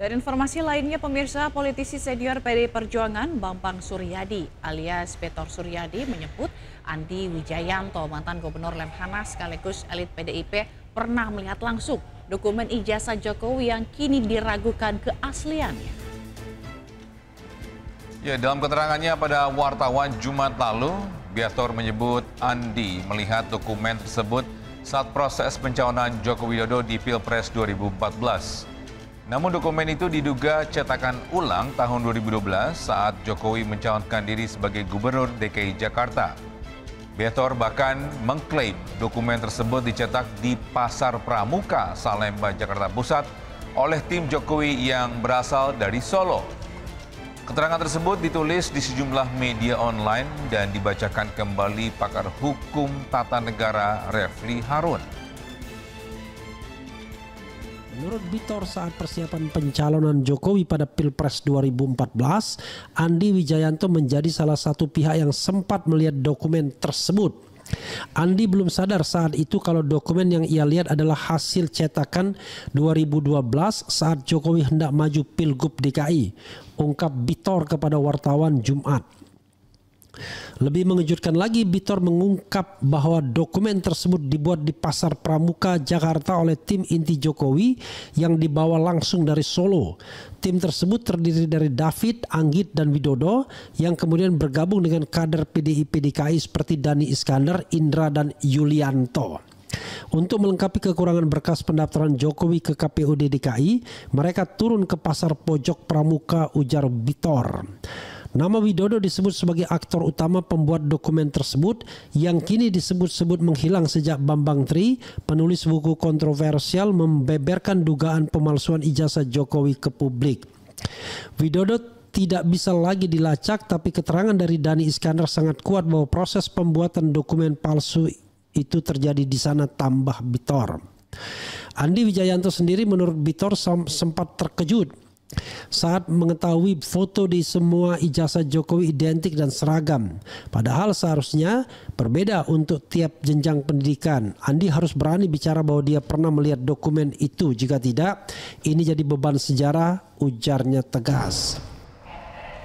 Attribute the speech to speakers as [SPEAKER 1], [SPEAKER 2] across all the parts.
[SPEAKER 1] Dari informasi lainnya, pemirsa, politisi senior PDI Perjuangan Bambang Suryadi alias Petor Suryadi menyebut Andi Wijayanto, mantan gubernur Lemhanas sekaligus elit PDIP, pernah melihat langsung dokumen ijazah Jokowi yang kini diragukan keasliannya.
[SPEAKER 2] Ya, dalam keterangannya pada wartawan Jumat lalu, Petor menyebut Andi melihat dokumen tersebut saat proses pencalonan Joko Widodo di Pilpres 2014. Namun dokumen itu diduga cetakan ulang tahun 2012 saat Jokowi mencalonkan diri sebagai Gubernur DKI Jakarta. Petor bahkan mengklaim dokumen tersebut dicetak di Pasar Pramuka, Salemba, Jakarta Pusat oleh tim Jokowi yang berasal dari Solo. Keterangan tersebut ditulis di sejumlah media online dan dibacakan kembali pakar hukum tata negara Refli Harun.
[SPEAKER 3] Menurut Petor, saat persiapan pencalonan Jokowi pada Pilpres 2014, Andi Wijayanto menjadi salah satu pihak yang sempat melihat dokumen tersebut. Andi belum sadar saat itu kalau dokumen yang ia lihat adalah hasil cetakan 2012 saat Jokowi hendak maju Pilgub DKI, ungkap Petor kepada wartawan Jumat. Lebih mengejutkan lagi, Petor mengungkap bahwa dokumen tersebut dibuat di Pasar Pramuka, Jakarta oleh tim inti Jokowi yang dibawa langsung dari Solo. Tim tersebut terdiri dari David, Anggit, dan Widodo yang kemudian bergabung dengan kader PDIP DKI seperti Dhani Iskandar, Indra, dan Yulianto. Untuk melengkapi kekurangan berkas pendaftaran Jokowi ke KPUD DKI, mereka turun ke Pasar Pojok Pramuka, ujar Petor. Nama Widodo disebut sebagai aktor utama pembuat dokumen tersebut yang kini disebut-sebut menghilang sejak Bambang Tri, penulis buku kontroversial, membeberkan dugaan pemalsuan ijazah Jokowi ke publik. Widodo tidak bisa lagi dilacak, tapi keterangan dari Dhani Iskandar sangat kuat bahwa proses pembuatan dokumen palsu itu terjadi di sana, tambah Petor. Andi Wijayanto sendiri menurut Petor sempat terkejut saat mengetahui foto di semua ijazah Jokowi identik dan seragam. Padahal seharusnya berbeda untuk tiap jenjang pendidikan. Andi harus berani bicara bahwa dia pernah melihat dokumen itu. Jika tidak, ini jadi beban sejarah, ujarnya tegas.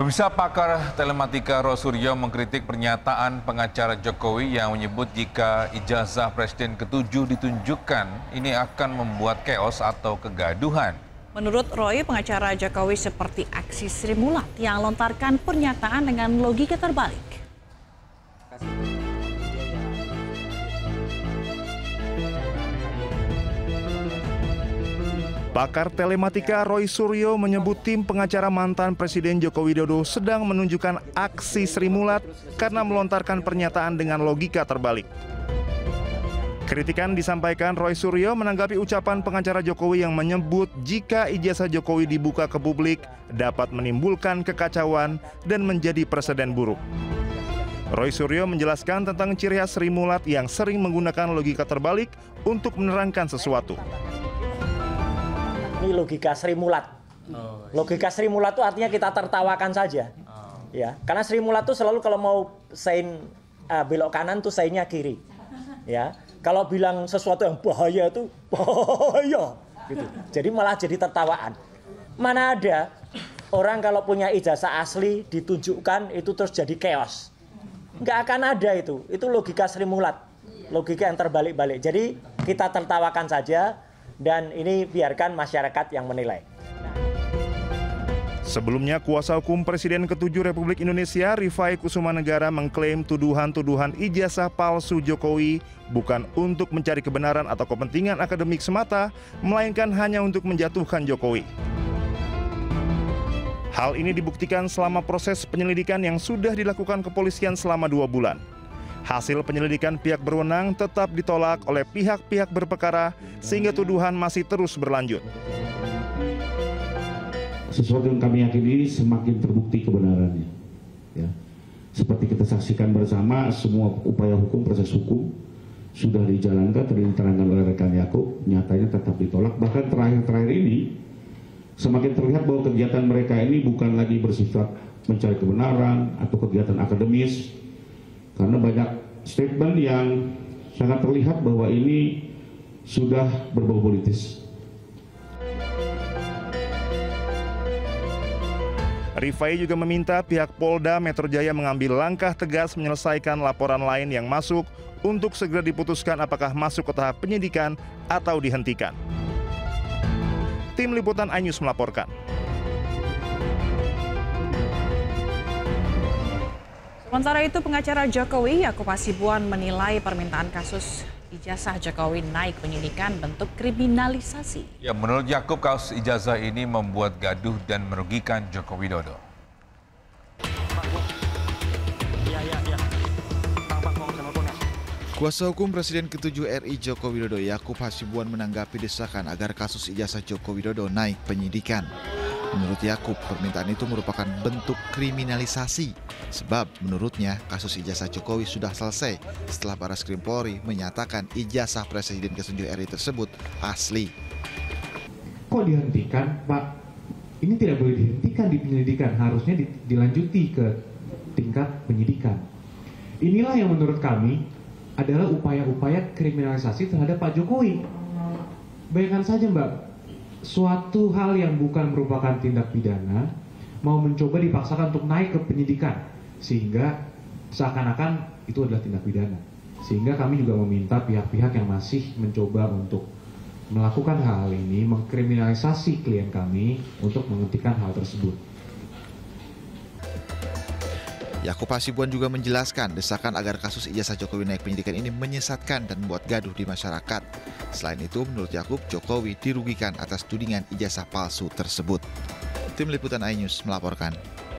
[SPEAKER 2] Pemirsa, pakar telematika Roy Suryo mengkritik pernyataan pengacara Jokowi yang menyebut jika ijazah Presiden ke-7 ditunjukkan, ini akan membuat keos atau kegaduhan.
[SPEAKER 1] Menurut Roy, pengacara Jokowi seperti aksi Sri Mulat yang lontarkan pernyataan dengan logika terbalik.
[SPEAKER 4] Pakar telematika Roy Suryo menyebut tim pengacara mantan Presiden Joko Widodo sedang menunjukkan aksi Sri Mulat karena melontarkan pernyataan dengan logika terbalik. Kritikan disampaikan Roy Suryo menanggapi ucapan pengacara Jokowi yang menyebut jika ijazah Jokowi dibuka ke publik dapat menimbulkan kekacauan dan menjadi presiden buruk. Roy Suryo menjelaskan tentang ciri khas Sri Mulat yang sering menggunakan logika terbalik untuk menerangkan sesuatu.
[SPEAKER 5] Ini logika Sri Mulat. Logika Sri Mulat itu artinya kita tertawakan saja. Ya, karena Sri Mulat itu selalu kalau mau sein belok kanan tuh seinnya kiri. Ya. Kalau bilang sesuatu yang bahaya itu bahaya gitu. Jadi malah jadi tertawaan. Mana ada orang kalau punya ijazah asli ditunjukkan itu terus jadi chaos. Nggak akan ada itu. Itu logika Sri Mulat. Logika yang terbalik-balik. Jadi kita tertawakan saja dan ini biarkan masyarakat yang menilai.
[SPEAKER 4] Sebelumnya, kuasa hukum Presiden ke-7 Republik Indonesia, Rifai Kusumanegara, mengklaim tuduhan-tuduhan ijazah palsu Jokowi bukan untuk mencari kebenaran atau kepentingan akademik semata, melainkan hanya untuk menjatuhkan Jokowi. Hal ini dibuktikan selama proses penyelidikan yang sudah dilakukan kepolisian selama 2 bulan. Hasil penyelidikan pihak berwenang tetap ditolak oleh pihak-pihak berperkara sehingga tuduhan masih terus berlanjut.
[SPEAKER 6] Sesuatu yang kami yakini semakin terbukti kebenarannya. Ya. Seperti kita saksikan bersama, semua upaya hukum, proses hukum sudah dijalankan, diterangkan oleh rekan Yakub, nyatanya tetap ditolak. Bahkan terakhir-terakhir ini, semakin terlihat bahwa kegiatan mereka ini bukan lagi bersifat mencari kebenaran atau kegiatan akademis, karena banyak statement yang sangat terlihat bahwa ini sudah berbau politis.
[SPEAKER 4] Rifai juga meminta pihak Polda Metro Jaya mengambil langkah tegas menyelesaikan laporan lain yang masuk untuk segera diputuskan apakah masuk ke tahap penyidikan atau dihentikan. Tim Liputan iNews melaporkan.
[SPEAKER 1] Sementara itu, pengacara Jokowi Yakub Hasibuan menilai permintaan kasus ijazah Jokowi naik penyidikan bentuk kriminalisasi.
[SPEAKER 2] Ya, menurut Yakub, kasus ijazah ini membuat gaduh dan merugikan Joko Widodo.
[SPEAKER 7] Kuasa hukum Presiden ke-7 RI Joko Widodo Yakub Hasibuan menanggapi desakan agar kasus ijazah Joko Widodo naik penyidikan. Menurut Yakub, permintaan itu merupakan bentuk kriminalisasi. Sebab menurutnya kasus ijazah Jokowi sudah selesai setelah Barreskrim Polri menyatakan ijazah Presiden ke-7 RI tersebut asli.
[SPEAKER 8] Kok dihentikan, Pak? Ini tidak boleh dihentikan di penyelidikan, harusnya dilanjuti ke tingkat penyidikan. Inilah yang menurut kami adalah upaya-upaya kriminalisasi terhadap Pak Jokowi. Bayangkan saja, Mbak, suatu hal yang bukan merupakan tindak pidana mau mencoba dipaksakan untuk naik ke penyidikan sehingga seakan-akan itu adalah tindak pidana. Sehingga kami juga meminta pihak-pihak yang masih mencoba untuk melakukan hal ini mengkriminalisasi klien kami untuk menghentikan hal tersebut.
[SPEAKER 7] Yakub Hasibuan juga menjelaskan desakan agar kasus ijazah Jokowi naik penyidikan ini menyesatkan dan membuat gaduh di masyarakat. Selain itu, menurut Yakub, Jokowi dirugikan atas tudingan ijazah palsu tersebut. Tim Liputan iNews melaporkan.